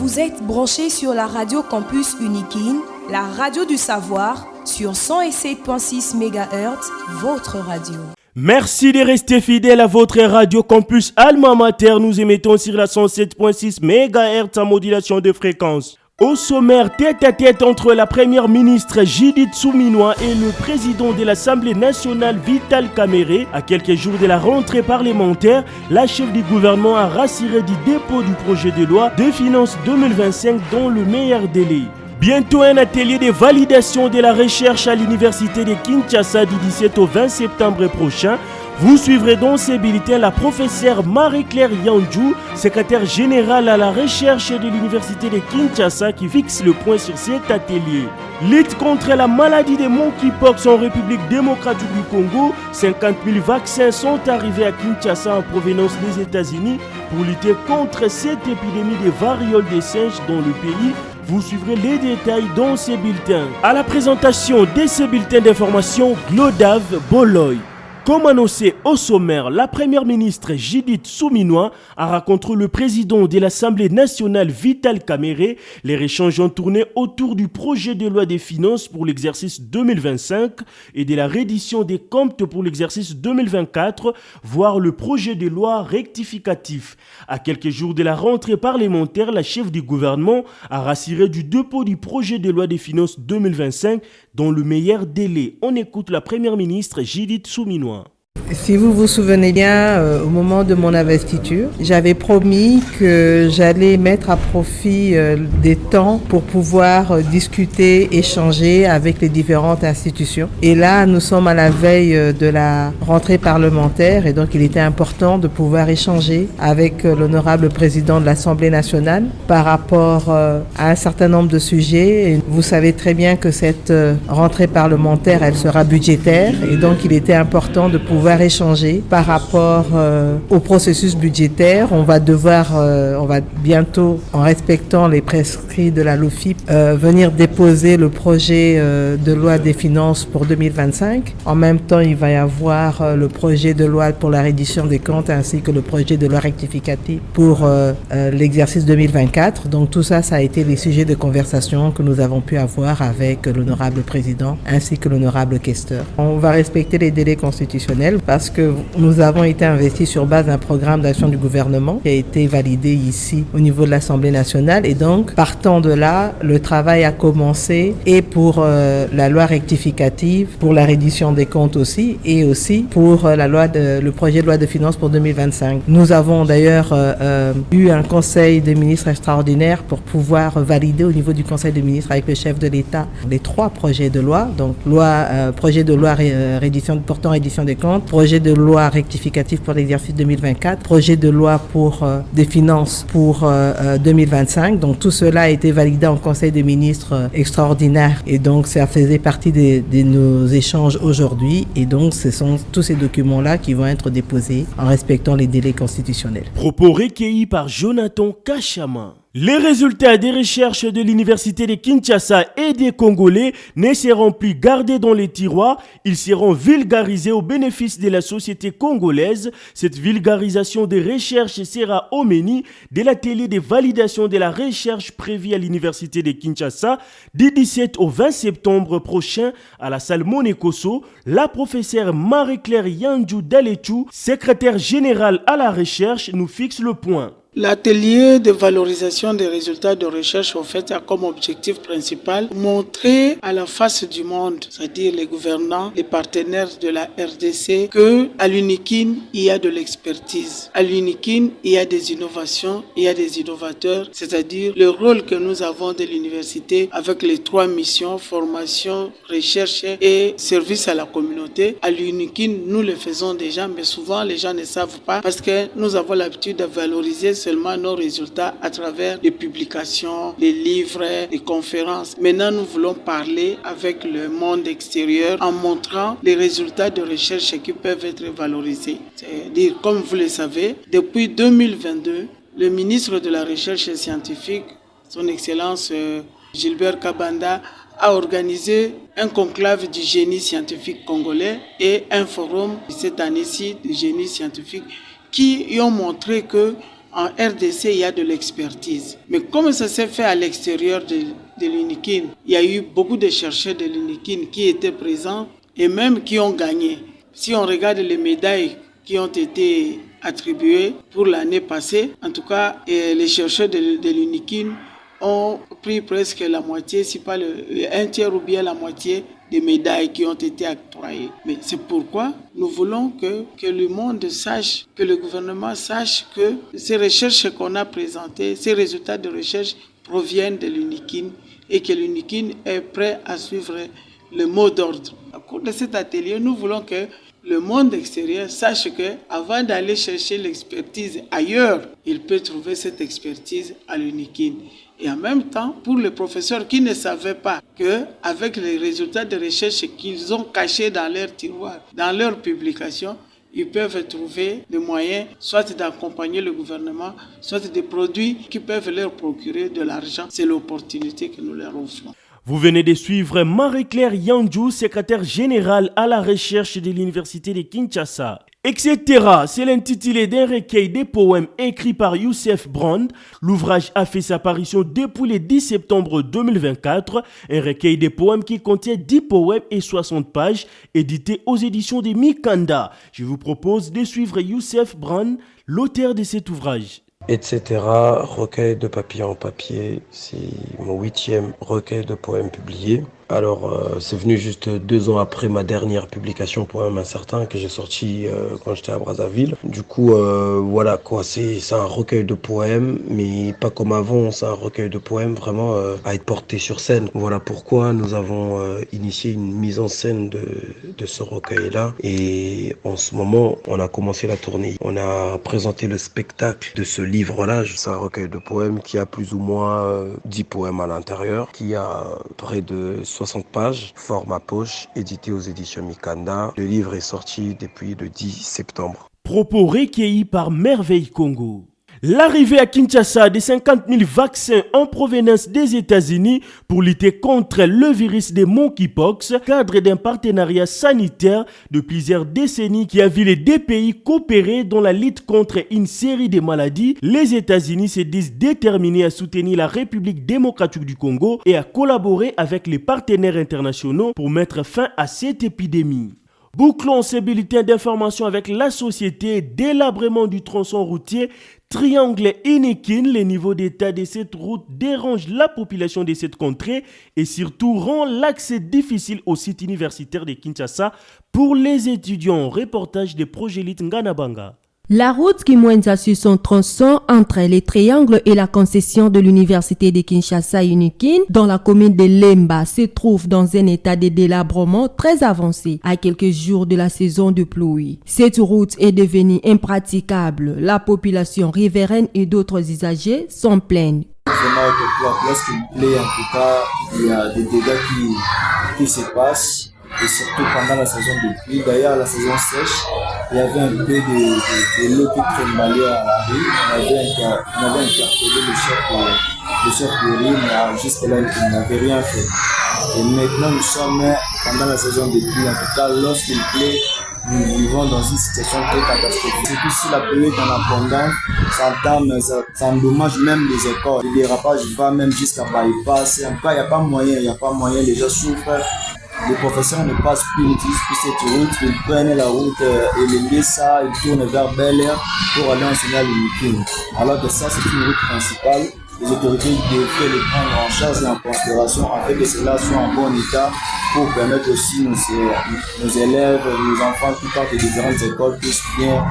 Vous êtes branchés sur la radio Campus Unikin, la radio du savoir, sur 107.6 MHz, votre radio. Merci de rester fidèle à votre radio Campus Alma Mater. Nous émettons sur la 107.6 MHz en modulation de fréquence. Au sommaire, tête à tête entre la première ministre Judith Suminwa et le président de l'Assemblée nationale Vital Kamerhe. À quelques jours de la rentrée parlementaire, la chef du gouvernement a rassuré du dépôt du projet de loi de finances 2025 dans le meilleur délai. Bientôt un atelier de validation de la recherche à l'université de Kinshasa du 17 au 20 septembre prochain. Vous suivrez dans ces bulletins la professeure Marie-Claire Yandjou, secrétaire générale à la recherche de l'université de Kinshasa, qui fixe le point sur cet atelier. Lutte contre la maladie de monkeypox en République démocratique du Congo. 50 000 vaccins sont arrivés à Kinshasa en provenance des États-Unis pour lutter contre cette épidémie de variole des singes dans le pays. Vous suivrez les détails dans ces bulletins. À la présentation de ces bulletins d'information, Glodave Boloy. Comme annoncé au sommaire, la première ministre Judith Suminwa a rencontré le président de l'Assemblée nationale Vital Kamerhe. Les échanges ont tourné autour du projet de loi des finances pour l'exercice 2025 et de la reddition des comptes pour l'exercice 2024, voire le projet de loi rectificatif. À quelques jours de la rentrée parlementaire, la chef du gouvernement a rassuré du dépôt du projet de loi des finances 2025 dans le meilleur délai. On écoute la première ministre Judith Suminwa. Si vous vous souvenez bien, au moment de mon investiture, j'avais promis que j'allais mettre à profit des temps pour pouvoir discuter, échanger avec les différentes institutions. Et là, nous sommes à la veille de la rentrée parlementaire et donc il était important de pouvoir échanger avec l'honorable président de l'Assemblée nationale par rapport à un certain nombre de sujets. Et vous savez très bien que cette rentrée parlementaire, elle sera budgétaire et donc il était important de pouvoir échanger par rapport au processus budgétaire. On va bientôt, en respectant les prescrits de la LOFIP, venir déposer le projet de loi des finances pour 2025. En même temps, il va y avoir le projet de loi pour la reddition des comptes ainsi que le projet de loi rectificative pour l'exercice 2024. Donc tout ça, ça a été les sujets de conversation que nous avons pu avoir avec l'honorable président ainsi que l'honorable questeur. On va respecter les délais constitutionnels parce que nous avons été investis sur base d'un programme d'action du gouvernement qui a été validé ici au niveau de l'Assemblée nationale et donc partant de là, le travail a commencé et pour la loi rectificative, pour la reddition des comptes aussi et aussi pour le projet de loi de finances pour 2025. Nous avons d'ailleurs eu un conseil des ministres extraordinaire pour pouvoir valider au niveau du conseil des ministres avec le chef de l'État les 3 projets de loi, donc projet de loi portant reddition des comptes, projet de loi rectificatif pour l'exercice 2024, projet de loi pour des finances pour 2025. Donc tout cela a été validé en Conseil des ministres extraordinaire et donc ça faisait partie de nos échanges aujourd'hui et donc ce sont tous ces documents-là qui vont être déposés en respectant les délais constitutionnels. Propos recueillis par Jonathan Kachama. Les résultats des recherches de l'université de Kinshasa et des Congolais ne seront plus gardés dans les tiroirs, ils seront vulgarisés au bénéfice de la société congolaise. Cette vulgarisation des recherches sera au menu de l'atelier de validation de la recherche prévu à l'université de Kinshasa du 17 au 20 septembre prochain à la salle Monekoso. La professeure Marie-Claire Yandjou Daletou, secrétaire générale à la recherche, nous fixe le point. L'atelier de valorisation des résultats de recherche en fait a comme objectif principal montrer à la face du monde, c'est-à-dire les gouvernants, les partenaires de la RDC, que à l'UNIKIN il y a de l'expertise. À l'UNIKIN il y a des innovations, il y a des innovateurs, c'est-à-dire le rôle que nous avons de l'université avec les 3 missions, formation, recherche et service à la communauté. À l'UNIKIN, nous le faisons déjà, mais souvent les gens ne savent pas parce que nous avons l'habitude de valoriser seulement nos résultats à travers les publications, les livres, les conférences. Maintenant, nous voulons parler avec le monde extérieur en montrant les résultats de recherche qui peuvent être valorisés. C'est-à-dire, comme vous le savez, depuis 2022, le ministre de la Recherche scientifique, son Excellence Gilbert Kabanda, a organisé un conclave du génie scientifique congolais et un forum cette année-ci du génie scientifique qui ont montré que en RDC, il y a de l'expertise. Mais comme ça s'est fait à l'extérieur de l'UNIKIN, il y a eu beaucoup de chercheurs de l'UNIKIN qui étaient présents et même qui ont gagné. Si on regarde les médailles qui ont été attribuées pour l'année passée, en tout cas, les chercheurs de l'UNIKIN ont pris presque la moitié, si pas un tiers ou bien la moitié des médailles qui ont été octroyées. Mais c'est pourquoi nous voulons que le monde sache, que le gouvernement sache que ces recherches qu'on a présentées, ces résultats de recherche proviennent de l'UNIKIN et que l'UNIKIN est prêt à suivre le mot d'ordre. Au cours de cet atelier, nous voulons que le monde extérieur sache qu'avant d'aller chercher l'expertise ailleurs, il peut trouver cette expertise à l'UNIKIN. Et en même temps, pour les professeurs qui ne savaient pas qu'avec les résultats de recherche qu'ils ont cachés dans leur tiroir, dans leurs publications, ils peuvent trouver des moyens, soit d'accompagner le gouvernement, soit des produits qui peuvent leur procurer de l'argent. C'est l'opportunité que nous leur offrons. Vous venez de suivre Marie-Claire Yandjou, secrétaire générale à la recherche de l'Université de Kinshasa. Etc. C'est l'intitulé d'un recueil de poèmes écrit par Youssef Brand. L'ouvrage a fait sa parution depuis le 10 septembre 2024. Un recueil de poèmes qui contient 10 poèmes et 60 pages, édité aux éditions de Mikanda. Je vous propose de suivre Youssef Brand, l'auteur de cet ouvrage. Etc. Recueil de papier en papier, c'est mon 8e recueil de poèmes publié. Alors, c'est venu juste 2 ans après ma dernière publication Poème incertain que j'ai sorti quand j'étais à Brazzaville. Du coup, voilà quoi, c'est un recueil de poèmes, mais pas comme avant, c'est un recueil de poèmes vraiment à être porté sur scène. Voilà pourquoi nous avons initié une mise en scène de ce recueil-là. Et en ce moment, on a commencé la tournée. On a présenté le spectacle de ce livre-là. C'est un recueil de poèmes qui a plus ou moins 10 poèmes à l'intérieur, qui a près de 60 pages, format poche, édité aux éditions Mikanda. Le livre est sorti depuis le 10 septembre. Propos recueillis par Merveille Congo. L'arrivée à Kinshasa de 50 000 vaccins en provenance des États-Unis pour lutter contre le virus de monkeypox, cadre d'un partenariat sanitaire de plusieurs décennies qui a vu les 2 pays coopérer dans la lutte contre une série de maladies. Les États-Unis se disent déterminés à soutenir la République démocratique du Congo et à collaborer avec les partenaires internationaux pour mettre fin à cette épidémie. Bouclons ces bulletins d'information avec la société. Délabrement du tronçon routier Triangle Inikin. Le niveau d'état de cette route dérange la population de cette contrée et surtout rend l'accès difficile au site universitaire de Kinshasa pour les étudiants. Reportage de Projelit Nganabanga. La route qui mène sur son tronçon entre les triangles et la concession de l'université de Kinshasa Unikin dans la commune de Lemba se trouve dans un état de délabrement très avancé à quelques jours de la saison de pluie. Cette route est devenue impraticable. La population riveraine et d'autres usagers sont plaints. Lorsqu'il plaît, en tout cas, il y a des dégâts qui se passent. Et surtout pendant la saison de pluie. D'ailleurs, la saison sèche, il y avait un peu de l'eau qui trémalait à la rue. On avait interpellé le chef de rue, mais jusque-là, il n'avait rien fait. Et maintenant, nous sommes pendant la saison de pluie. En tout cas, lorsqu'il plaît, nous vivons dans une situation très catastrophique. Surtout si la pluie est en abondance, ça endommage même les écoles. Le dérapage va même jusqu'à bypass. En tout cas, il n'y a pas moyen, les gens souffrent. Les professeurs ne passent plus, ils n'utilisent plus cette route, ils prennent la route et les laissent ça, ils tournent vers Bel Air pour aller enseigner à l'UNIKIN. Alors que ça, c'est une route principale. Les autorités devraient les prendre en charge et en considération afin que cela soit en bon état pour permettre aussi nos élèves, nos enfants qui partent de différentes écoles puissent bien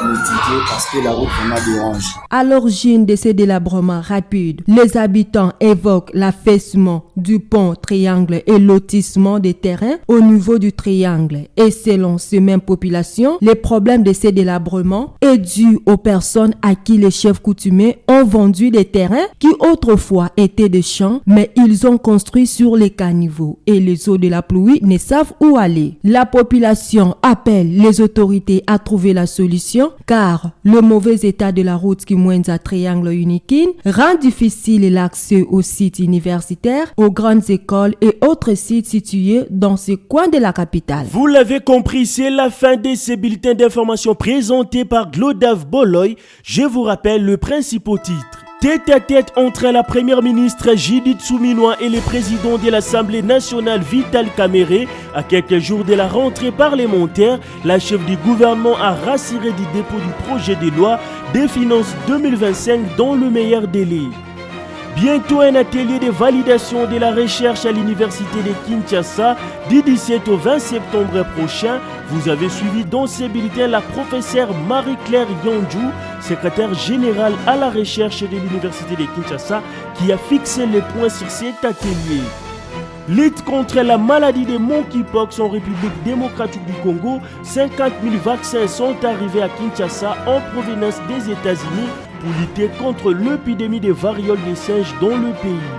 étudier parce que la route vraiment dérange. À l'origine de ces délabrements rapides, les habitants évoquent l'affaissement du pont triangle et lotissement des terrains au niveau du triangle. Et selon ces mêmes populations, les problèmes de ces délabrements est dû aux personnes à qui les chefs coutumiers ont vendu des terrains qui autrefois étaient des champs, mais ils ont construit sur les caniveaux et les eaux de la pluie ne savent où aller. La population appelle les autorités à trouver la solution car le mauvais état de la route Kimwenza-Triangle Unikin rend difficile l'accès aux sites universitaires, aux grandes écoles et autres sites situés dans ce coin de la capitale. Vous l'avez compris, c'est la fin de ces bulletins d'information présentés par Glodav Boloy. Je vous rappelle le principal titre. Tête-à-tête entre la première ministre Judith Suminwa et le président de l'Assemblée nationale Vital Kamerhe. À quelques jours de la rentrée parlementaire, la chef du gouvernement a rassuré du dépôt du projet de loi des finances 2025 dans le meilleur délai. Bientôt un atelier de validation de la recherche à l'université de Kinshasa du 17 au 20 septembre prochain. Vous avez suivi dans ces bulletins la professeure Marie-Claire Yonju, secrétaire générale à la recherche de l'université de Kinshasa, qui a fixé les points sur cet atelier. Lutte contre la maladie de monkeypox en République démocratique du Congo. 50 000 vaccins sont arrivés à Kinshasa en provenance des États-Unis pour lutter contre l'épidémie de variole des singes dans le pays.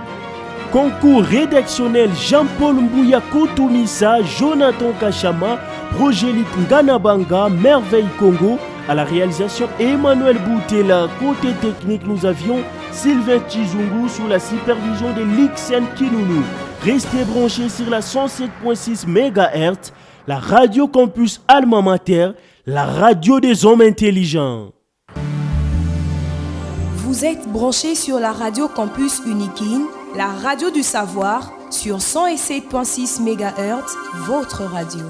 Concours rédactionnel Jean-Paul Mbouya Koutoumissa, Jonathan Kachama, Projet Lit Nganabanga, Merveille Congo. À la réalisation Emmanuel Boutela. Côté technique, nous avions Sylvain Chizungu sous la supervision de Lixen Kinounou. Restez branchés sur la 107.6 MHz, la radio campus Alma Mater, la radio des hommes intelligents. Vous êtes branchés sur la radio campus Unikin, la radio du savoir, sur 107.6 MHz, votre radio.